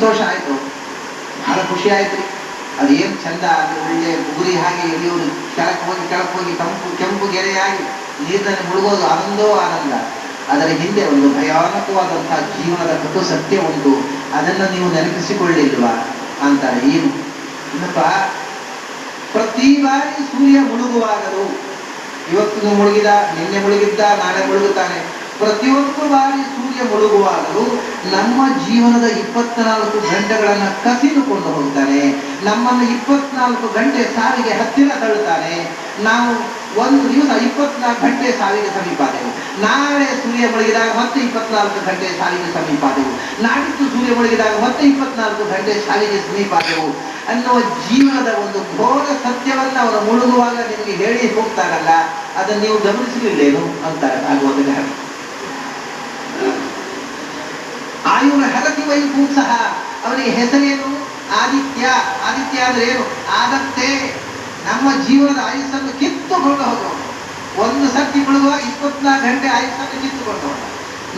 ಸಂತೋಷ ಆಯಿತು, ಬಹಳ ಖುಷಿ ಆಯ್ತು ರೀ. ಅದೇನು ಚಂದ, ಅದು ಒಳ್ಳೆ ಬುಗುರಿ ಹಾಗೆ ಎಳೆಯೋದು, ಕೆಳಕ್ಕೆ ಹೋಗಿ ಕೆಂಪು ಗೆರೆಯಾಗಿ ನೀರಿನಲ್ಲಿ ಮುಳುಗೋದು, ಆನಂದೋ ಆನಂದ. ಅದರ ಹಿಂದೆ ಒಂದು ಭಯಾನಕವಾದಂತಹ ಜೀವನದ ಕಟು ಸತ್ಯ ಉಂಟು, ಅದನ್ನು ನೀವು ನೆನಪಿಸಿಕೊಳ್ಳಿಲ್ವಾ ಅಂತಾರೆ. ಏನು ಏನಪ್ಪ, ಪ್ರತಿ ಬಾರಿ ಸೂರ್ಯ ಮುಳುಗುವಾಗಲೂ, ಇವತ್ತು ಮುಳುಗಿದ, ನಿನ್ನೆ ಮುಳುಗಿದ್ದ, ನಾಳೆ ಮುಳುಗುತ್ತಾನೆ, ಪ್ರತಿಯೊಂದು ಬಾರಿ ಸೂರ್ಯ ಮುಳುಗುವಾಗಲೂ ನಮ್ಮ ಜೀವನದ 24 ಗಂಟೆಗಳನ್ನು ಕಸಿದುಕೊಂಡು ಹೋಗ್ತಾನೆ. ನಮ್ಮನ್ನು 24 ಗಂಟೆ ಸಾವಿಗೆ ಹತ್ತಿರ ತಳ್ಳುತ್ತಾನೆ. ನಾವು ಒಂದು ದಿವಸ 24 ಗಂಟೆ ಸಾವಿಗೆ ಸಮೀಪ ಆದೆವು. ನಾಳೆ ಸೂರ್ಯ ಮುಳುಗಿದಾಗ ಮತ್ತೆ 24 ಗಂಟೆ ಸಾವಿಗೆ ಸಮೀಪ ಆದೆವು. ನಾಡಿದ್ದು ಸೂರ್ಯ ಮುಳುಗಿದಾಗ ಮತ್ತೆ 24 ಗಂಟೆ ಸಾವಿಗೆ ಸಮೀಪ ಆದೆವು ಅನ್ನುವ ಜೀವನದ ಒಂದು ಘೋರ ಸತ್ಯವನ್ನ ಅವನು ಮುಳುಗುವಾಗ ನಿಮಗೆ ಹೇಳಿ ಹೋಗ್ತಾರಲ್ಲ, ಅದನ್ನು ನೀವು ಗಮನಿಸಲಿಲ್ಲೇನು ಅಂತಾರೆ ಭಾಗವತಗಾರ. ಆಯುರ ಹರತಿ ವೈಪುಂಸಃ, ಅವನಿಗೆ ಹೆಸರೇನು? ಆದಿತ್ಯ. ಆದಿತ್ಯ ಅಂದ್ರೆ ಏನು? ಆದತ್ತೆ. ನಮ್ಮ ಜೀವನದ ಆಯುಸ್ಸನ್ನು ಕಿತ್ತುಕೊಂಡು ಹೋಗುವ, ಒಂದು ಸರ್ತಿ ಮುಳುಗುವ 24 ಗಂಟೆ ಆಯುಸ್ಸನ್ನು ಕಿತ್ತುಕೊಂಡು ಹೋದ.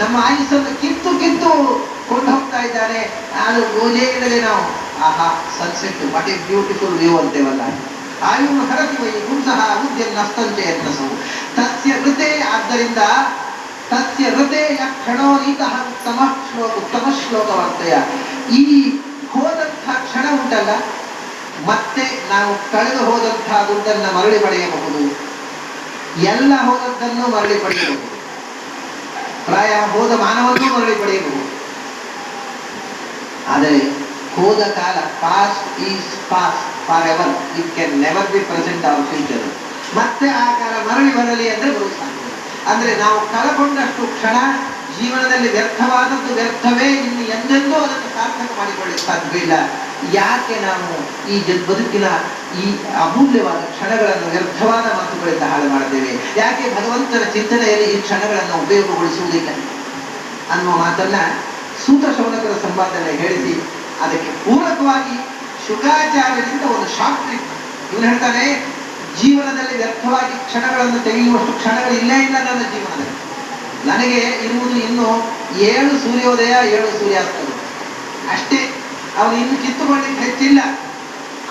ನಮ್ಮ ಆಯುಸ್ಸನ್ನು ಕಿತ್ತು ಕೊಂಡು ಹೋಗ್ತಾ ಇದ್ದಾರೆ. ಅದು ಗೋಜೆ ಇಡದೆ ನಾವು ಆಹಾ sunset, what a beautiful view ಅಂತೇವಲ್ಲ. ಆಯುರ್ ಹರತಿ ವೈಪುಂಸಃ ಉದ್ಯನ್ನ ಸ್ತಂಚಯತ್ನಸವು ತಸ್ಯ ಋತೆ. ಆದ್ದರಿಂದ ತಸ್ಯ ಋತೆ ಕ್ಷಣೋ ನೀತಃ ಉತ್ತಮ ಶ್ಲೋಕ ವಾರ್ತೆಯ. ಈ ಹೋದಂತಹ ಕ್ಷಣ ಉಂಟಲ್ಲ, ಮತ್ತೆ ನಾವು ಕಳೆದು ಹೋದಂತಹ ದುಡ್ಡನ್ನು ಮರಳಿ ಪಡೆಯಬಹುದು, ಎಲ್ಲ ಹೋದದ್ದನ್ನು ಮರಳಿ ಪಡೆಯಬಹುದು, ಪ್ರಾಯ ಹೋದ ಮಾನವನ್ನೂ ಮರಳಿ ಪಡೆಯಬಹುದು. ಆದರೆ ಹೋದ ಕಾಲ, past is past for ever, it can never be present our future. ಮತ್ತೆ ಆ ಕಾಲ ಮರಳಿ ಬರಲಿ ಅಂದ್ರೆ ಬರುವ ಸಾಧ್ಯ. ಅಂದ್ರೆ ನಾವು ಕಳಕೊಂಡಷ್ಟು ಕ್ಷಣ ಜೀವನದಲ್ಲಿ ವ್ಯರ್ಥವಾದದ್ದು ವ್ಯರ್ಥವೇ, ಇನ್ನು ಎಂದೆಂದೂ ಅದನ್ನು ಸಾರ್ಥಕ ಮಾಡಿಕೊಳ್ಳಿಕ್ಕೆ ಸಾಧ್ಯವಿಲ್ಲ. ಯಾಕೆ ನಾವು ಈ ಬದುಕಿನ ಈ ಅಮೂಲ್ಯವಾದ ಕ್ಷಣಗಳನ್ನು ವ್ಯರ್ಥವಾದ ಮಾತುಗಳಿಂದ ಹಾಳು ಮಾಡ್ತೇವೆ? ಯಾಕೆ ಭಗವಂತನ ಚಿಂತನೆಯಲ್ಲಿ ಈ ಕ್ಷಣಗಳನ್ನು ಉಪಯೋಗಗೊಳಿಸುವುದಿಲ್ಲ ಅನ್ನುವ ಮಾತನ್ನ ಸೂತ ಶೌನಕರ ಸಂವಾದನೆ ಹೇಳಿಸಿ, ಅದಕ್ಕೆ ಪೂರಕವಾಗಿ ಶುಕಾಚಾರ್ಯರಿಂದ ಒಂದು ಶಾರ್ಟ್ ಟ್ರಿಪ್. ಇವನು ಹೇಳ್ತಾನೆ, ಜೀವನದಲ್ಲಿ ವ್ಯರ್ಥವಾಗಿ ಕ್ಷಣಗಳನ್ನು ತೆಗೆಯುವಷ್ಟು ಕ್ಷಣಗಳು ಇಲ್ಲೇ ಇಲ್ಲ ನನ್ನ ಜೀವನದಲ್ಲಿ. ನನಗೆ ಇರುವುದು ಇನ್ನು 7 ಸೂರ್ಯೋದಯ 7 ಸೂರ್ಯಾಸ್ತಗಳು ಅಷ್ಟೇ. ಅವನು ಇನ್ನು ಕಿತ್ತುಕೊಳ್ಳಿಕ್ಕೆ ಹೆಚ್ಚಿಲ್ಲ.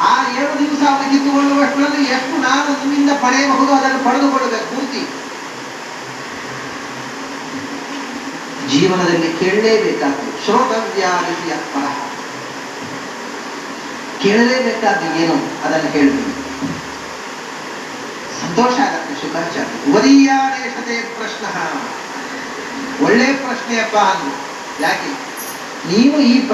ಆ 7 ದಿವಸ ಅವನು ಕಿತ್ತುಕೊಳ್ಳುವಷ್ಟರಲ್ಲಿ ಎಷ್ಟು ನಾನು ನಿಮ್ಮಿಂದ ಪಡೆಯಬಹುದು ಅದನ್ನು ಪಡೆದುಕೊಳ್ಳಬೇಕು ಪೂರ್ತಿ. ಜೀವನದಲ್ಲಿ ಕೇಳಲೇಬೇಕಾದ್ದು ಶ್ರೋತವ್ಯಾದಿಯ ಪರಹ, ಕೇಳಲೇಬೇಕಾದ್ದು ಏನು ಅದನ್ನು ಹೇಳ್ತೀನಿ. ಸಂತೋಷ ಆಗತ್ತೆ ಶುಕಾಚಾರ್ಯ. ವರೀಯಾನೇಶತೆ ಪ್ರಶ್ನ, ಒಳ್ಳೆ ಪ್ರಶ್ನೆಯಪ್ಪ ಅಂದ್ರು. ಯಾಕೆ ನೀವು ಈ ಪ್ರಶ್ನೆ